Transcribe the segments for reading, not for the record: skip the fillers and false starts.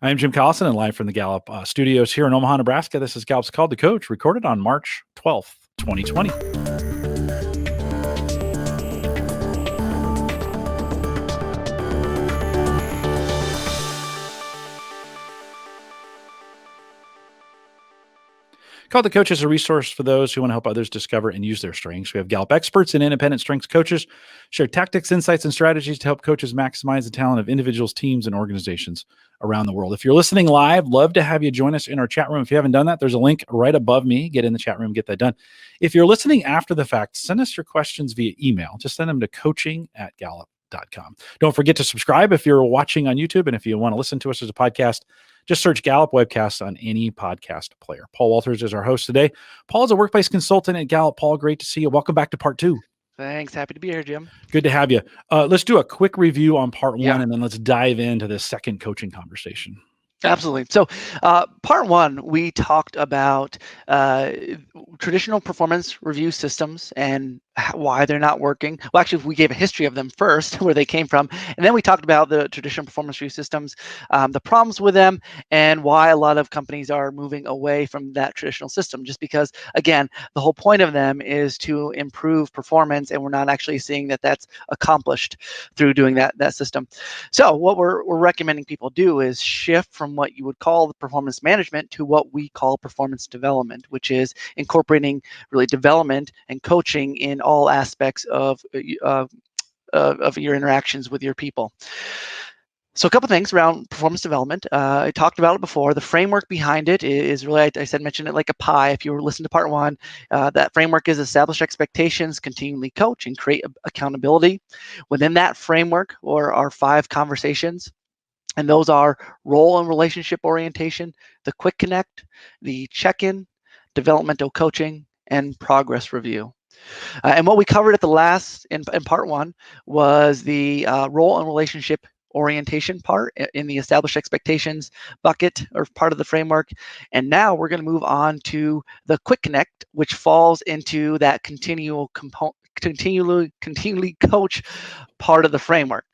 I'm Jim Collison and live from the Gallup studios here in Omaha, Nebraska. This is Gallup's Call to Coach, recorded on March 12th, 2020. Call the Coach is a resource for those who want to help others discover and use their strengths. We have Gallup experts and independent strengths coaches share tactics, insights, and strategies to help coaches maximize the talent of individuals, teams, and organizations around the world. If you're listening live, love to have you join us in our chat room. If you haven't done that, there's a link right above me. Get in the chat room, get that done. If you're listening after the fact, send us your questions via email. Just send them to coaching@gallup.com. Don't forget to subscribe if you're watching on YouTube, and if you want to listen to us as a podcast, just search Gallup Webcast on any podcast player. Paul Walters is our host today. Paul is a workplace consultant at Gallup. Paul, great to see you. Welcome back to part 2. Thanks. Happy to be here, Jim. Good to have you. Let's do a quick review on part 1, and then let's dive into the second coaching conversation. Absolutely. So part 1, we talked about traditional performance review systems and why they're not working. Well, actually, we gave a history of them first, where they came from, and then we talked about the traditional performance review systems, the problems with them, and why a lot of companies are moving away from that traditional system, just because, again, the whole point of them is to improve performance, and we're not actually seeing that that's accomplished through doing that system. So what we're recommending people do is shift from what you would call the performance management to what we call performance development, which is incorporating really development and coaching in all aspects of your interactions with your people. So a couple things around performance development. I talked about it before. The framework behind it is really, mentioned it like a pie. If you were listening to part 1, that framework is establish expectations, continually coach, and create accountability. Within that framework are 5 conversations. And those are role and relationship orientation, the quick connect, the check-in, developmental coaching, and progress review. And what we covered at the last in part 1 was the role and relationship orientation part in the established expectations bucket or part of the framework. And now we're going to move on to the quick connect, which falls into that continually coach part of the framework.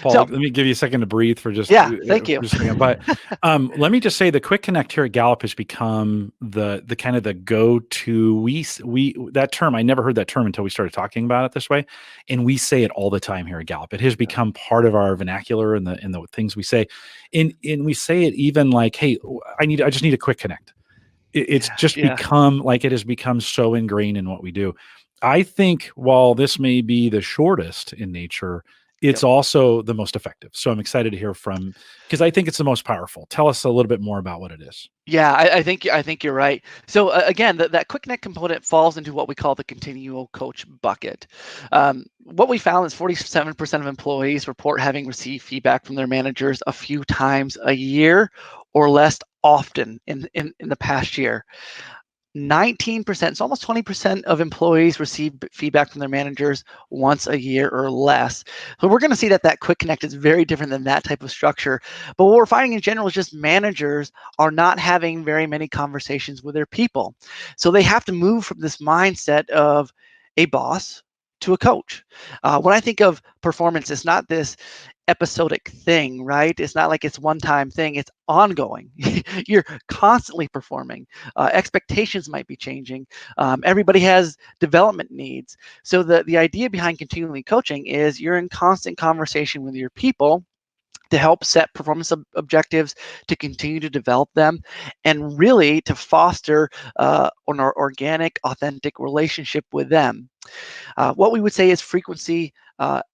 Paul, let me give you a second to breathe for just thank you. Just a second. But let me just say the quick connect here at Gallup has become the kind of the go-to. We that term, I never heard that term until we started talking about it this way, and we say it all the time here at Gallup. It has become part of our vernacular and the things we say, and we say it even like, hey, I just need a quick connect. It's become like it has become so ingrained in what we do. I think while this may be the shortest in nature, it's also the most effective. So I'm excited to hear from, because I think it's the most powerful. Tell us a little bit more about what it is. Yeah, I think you're right. So again, that quick connect component falls into what we call the continual coach bucket. What we found is 47% of employees report having received feedback from their managers a few times a year or less often in the past year. 19%, so almost 20% of employees receive feedback from their managers once a year or less. So we're going to see that quick connect is very different than that type of structure. But what we're finding in general is just managers are not having very many conversations with their people. So they have to move from this mindset of a boss to a coach. When I think of performance, it's not this episodic thing, right? It's not like it's one-time thing. It's ongoing. You're constantly performing. Expectations might be changing. Everybody has development needs. So the idea behind continually coaching is you're in constant conversation with your people to help set performance objectives, to continue to develop them, and really to foster an organic, authentic relationship with them. What we would say is frequency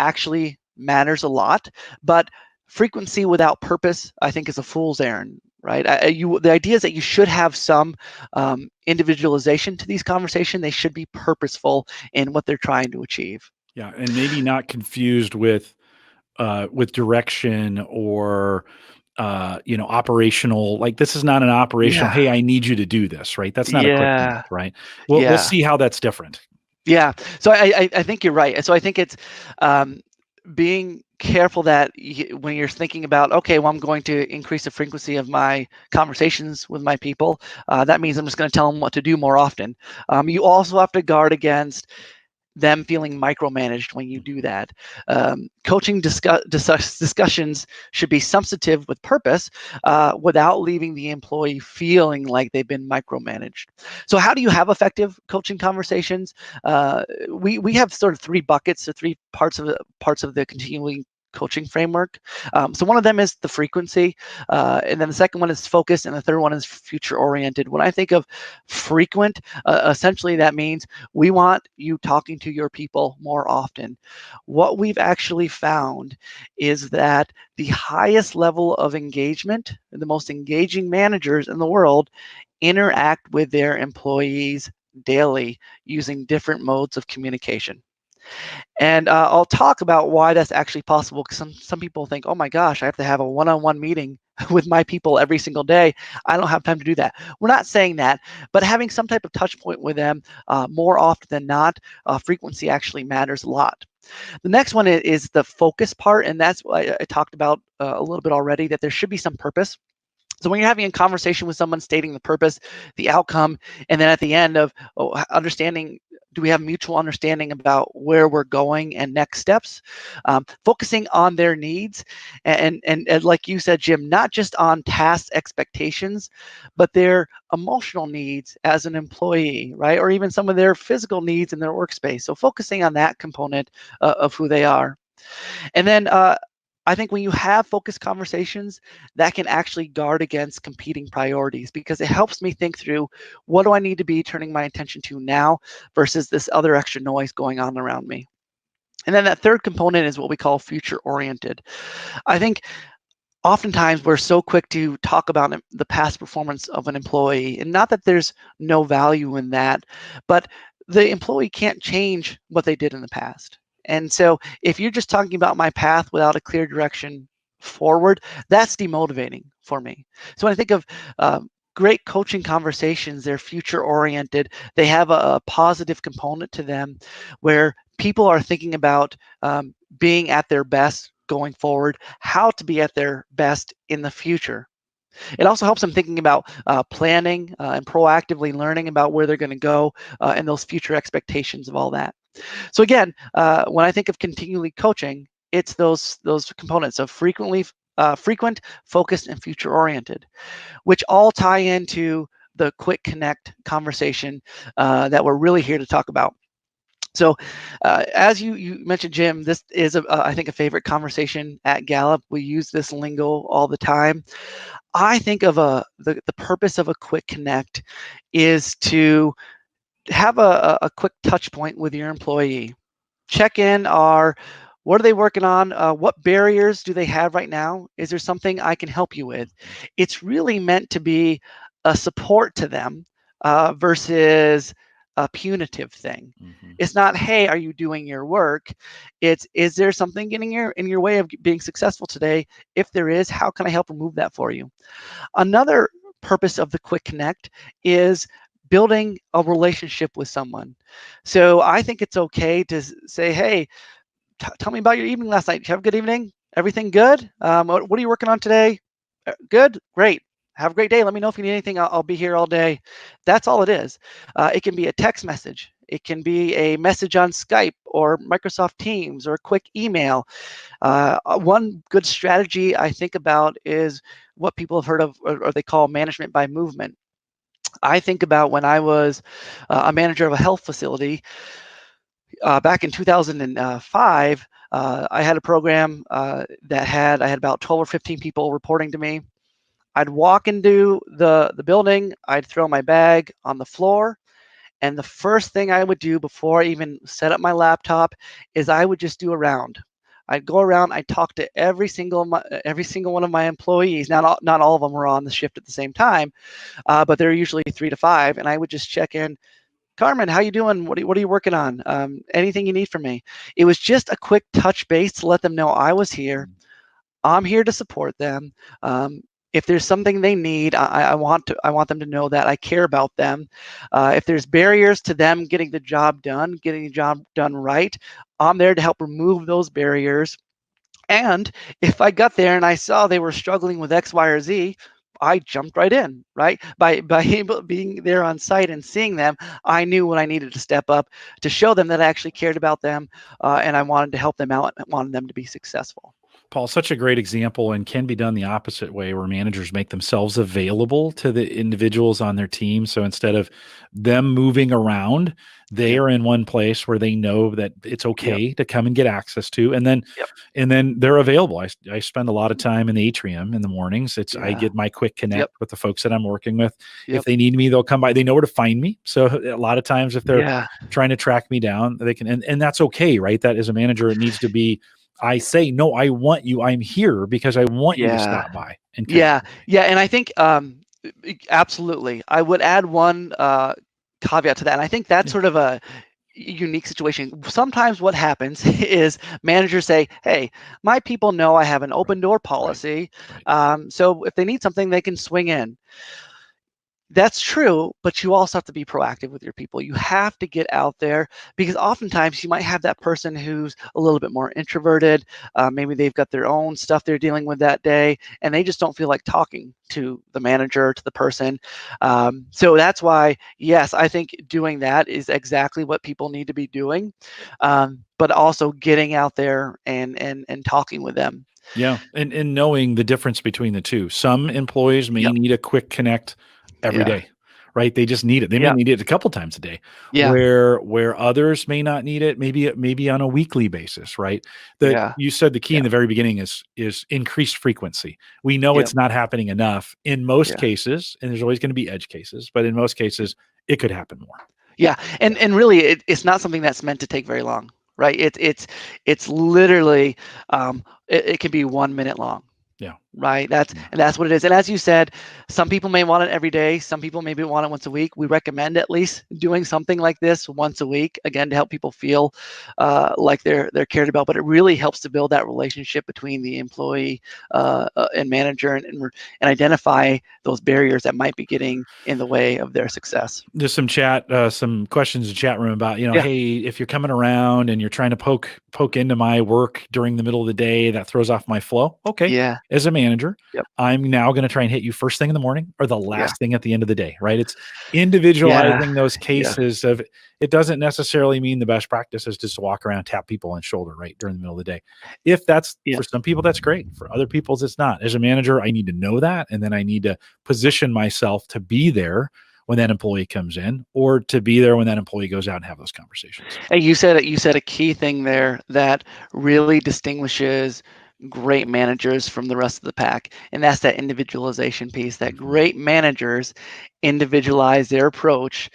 actually matters a lot, but frequency without purpose, I think, is a fool's errand, right? The idea is that you should have some individualization to these conversations. They should be purposeful in what they're trying to achieve. Yeah, and maybe not confused with direction or operational. Like, this is not an operational, hey, I need you to do this, right? That's not a quick connect, right? We'll see how that's different. Yeah, so I think you're right. And so I think it's being careful that when you're thinking about, okay, well, I'm going to increase the frequency of my conversations with my people, that means I'm just going to tell them what to do more often. You also have to guard against them feeling micromanaged when you do that. Coaching discussions should be substantive with purpose, without leaving the employee feeling like they've been micromanaged. So how do you have effective coaching conversations? We have sort of three buckets, or three parts of the continuing coaching framework. So one of them is the frequency, and then the second one is focus, and the third one is future oriented. When I think of frequent, essentially that means we want you talking to your people more often. What we've actually found is that the highest level of engagement, the most engaging managers in the world, interact with their employees daily using different modes of communication. And I'll talk about why that's actually possible, because some people think, oh my gosh, I have to have a one-on-one meeting with my people every single day. I don't have time to do that. We're not saying that, but having some type of touch point with them more often than not, frequency actually matters a lot. The next one is the focus part, and that's what I talked about a little bit already, that there should be some purpose. So when you're having a conversation with someone, stating the purpose, the outcome, and then at the end of understanding, do we have mutual understanding about where we're going and next steps? Focusing on their needs, and like you said, Jim, not just on task expectations, but their emotional needs as an employee, right? Or even some of their physical needs in their workspace. So focusing on that component of who they are. And then I think when you have focused conversations, that can actually guard against competing priorities, because it helps me think through, what do I need to be turning my attention to now versus this other extra noise going on around me. And then that third component is what we call future oriented. I think oftentimes we're so quick to talk about the past performance of an employee, and not that there's no value in that, but the employee can't change what they did in the past. And so if you're just talking about my path without a clear direction forward, that's demotivating for me. So when I think of great coaching conversations, they're future oriented. They have a positive component to them, where people are thinking about being at their best going forward, how to be at their best in the future. It also helps them thinking about planning and proactively learning about where they're going to go, and those future expectations of all that. So again, when I think of continually coaching, it's those components of frequent, focused, and future oriented, which all tie into the quick connect conversation that we're really here to talk about. So as you mentioned, Jim, this is, I think, a favorite conversation at Gallup. We use this lingo all the time. I think of the purpose of a quick connect is to have a quick touch point with your employee. Check in, what are they working on? What barriers do they have right now? Is there something I can help you with? It's really meant to be a support to them versus a punitive thing. Mm-hmm. It's not, hey, are you doing your work? It's, is there something getting in your way of being successful today? If there is, how can I help remove that for you? Another purpose of the quick connect is building a relationship with someone. So I think it's okay to say, hey, tell me about your evening last night. Did you have a good evening? Everything good? What are you working on today? Good? Great. Have a great day. Let me know if you need anything. I'll be here all day. That's all it is. It can be a text message. It can be a message on Skype or Microsoft Teams or a quick email. One good strategy I think about is what people have heard of, or they call management by movement. I think about when I was a manager of a health facility back in 2005. I had a program that I had about 12 or 15 people reporting to me. I'd walk into the building, I'd throw my bag on the floor, and the first thing I would do before I even set up my laptop is I would just do a round. I'd go around, I'd talk to every single one of my employees. Not all of them were on the shift at the same time, but they're usually 3 to 5, and I would just check in. Carmen, how you doing? What are you working on? Anything you need from me? It was just a quick touch base to let them know I was here. I'm here to support them. If there's something they need, I want them to know that I care about them. If there's barriers to them getting the job done right, I'm there to help remove those barriers. And if I got there and I saw they were struggling with X, Y, or Z, I jumped right in, right? By being there on site and seeing them, I knew when I needed to step up to show them that I actually cared about them, and I wanted to help them out and wanted them to be successful. Paul, such a great example, and can be done the opposite way where managers make themselves available to the individuals on their team. So instead of them moving around, they Yep, are in one place where they know that it's yep, okay to come and get access to, yep, and then they're available. I spend a lot of time in the atrium in the mornings. I yeah, get my quick yep, connect with the folks that I'm working with. If yep, they need me, they'll come by. They know where to find me. So a lot of times if they're yeah, trying to track me down, they can, and that's okay, right? That as a manager, it needs to be, I say, no, I want you. I'm here because I want you to yeah, stop by and connect yeah, with me. yeah, and I think absolutely. I would add one caveat to that, and I think that's Yeah. sort of a unique situation. Sometimes what happens is managers say, "Hey, my people know I have an Right. open door Right. policy, Right. so if they need something, they can swing in." That's true, but you also have to be proactive with your people. You have to get out there because oftentimes you might have that person who's a little bit more introverted. Maybe they've got their own stuff they're dealing with that day, and they just don't feel like talking to the manager, to the person. So that's why, yes, I think doing that is exactly what people need to be doing, but also getting out there and talking with them. Yeah, and knowing the difference between the 2. Some employees may Yep. need a quick connect every Yeah. day, right? They just need it. They may Yep. need it a couple times a day, Yeah. where others may not need it, maybe on a weekly basis, right? That Yeah. you said the key in Yeah. the very beginning is increased frequency. We know Yep. it's not happening enough in most Yeah. cases, and there's always gonna be edge cases, but in most cases, it could happen more. Yeah, Yeah, and really, it's not something that's meant to take very long, right? It's literally, it can be 1 minute long, yeah, right? That's yeah, and that's what it is. And as you said, some people may want it every day. Some people maybe want it once a week. We recommend at least doing something like this once a week, again, to help people feel like they're cared about. But it really helps to build that relationship between the employee and manager, and identify those barriers that might be getting in the way of their success. just some questions in chat room about, Yeah, hey, if you're coming around and you're trying to poke into my work during the middle of the day, that throws off my flow. Okay. yeah, As a manager, yep, I'm now going to try and hit you first thing in the morning or the yeah, last thing at the end of the day, right? It's yeah, individualizing those yeah, cases of, it doesn't necessarily mean the best practice is just to walk around, tap people on the shoulder, right? During the middle of the day. If that's yeah. for some people, that's great. For other people's, it's not. As a manager, I need to know that. And then I need to position myself to be there when that employee comes in, or to be there when that employee goes out and have those conversations. And you said a key thing there that really distinguishes great managers from the rest of the pack, and that's that individualization piece. That Mhm. great managers individualize their approach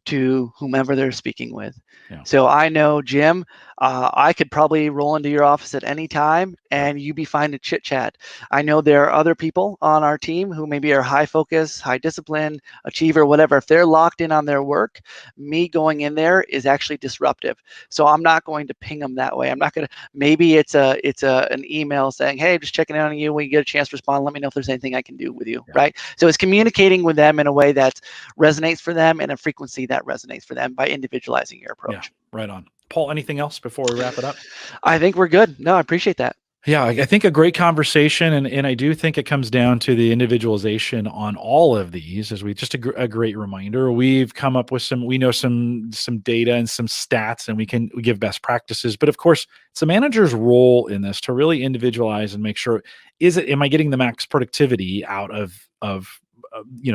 to whomever they're speaking with. Yeah. So I know, Jim, I could probably roll into your office at any time Yep. and you'd be fine to chit chat. I know there are other people on our team who maybe are high focus, high discipline, achiever, whatever. If they're locked in on their work, me going in there is actually disruptive. So I'm not going to ping them that way. I'm not going to, maybe it's an email saying, hey, just checking in on you. When you get a chance to respond, let me know if there's anything I can do with you, Yeah. right? So it's communicating with them in a way that resonates for them and a frequency that resonates for them by individualizing your Yeah. approach. Right on. Paul, anything else before we wrap it up? I think we're good. No, I appreciate that. Yeah, I think a great conversation, and I do think it comes down to the individualization on all of these. As we just a great reminder, we've come up with we know some data and some stats, and we give best practices. But of course, it's the manager's role in this to really individualize and make sure, am I getting the max productivity out of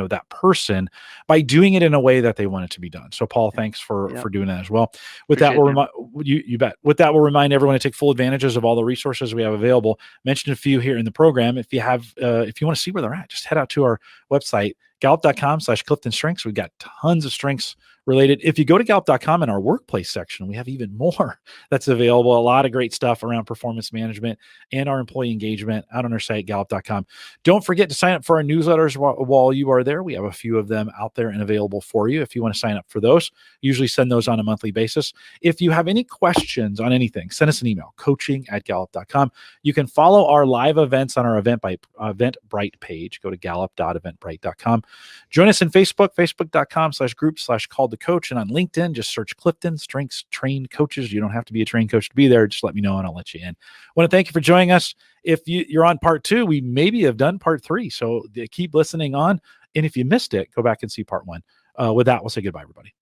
that person by doing it in a way that they want it to be done. So Paul, thanks for Yep. doing that as well. With that, Appreciate it, we'll Jim. you bet. With that, we'll remind everyone to take full advantages of all the resources we have available. Mentioned a few here in the program. If you want to see where they're at, just head out to our website, gallup.com/CliftonStrengths. We've got tons of strengths related. If you go to gallup.com in our workplace section, we have even more that's available. A lot of great stuff around performance management and our employee engagement out on our site, gallup.com. Don't forget to sign up for our newsletters while you are there. We have a few of them out there and available for you if you want to sign up for those. Usually send those on a monthly basis. If you have any questions on anything, send us an email, coaching@gallup.com. You can follow our live events on our Eventbrite page. Go to gallup.eventbrite.com. Join us in Facebook, facebook.com/group/call to coach. And on LinkedIn, just search Clifton Strengths Trained Coaches. You don't have to be a trained coach to be there. Just let me know and I'll let you in. I want to thank you for joining us. If you're on part 2, we maybe have done part 3. So keep listening on. And if you missed it, go back and see part 1. With that, we'll say goodbye, everybody.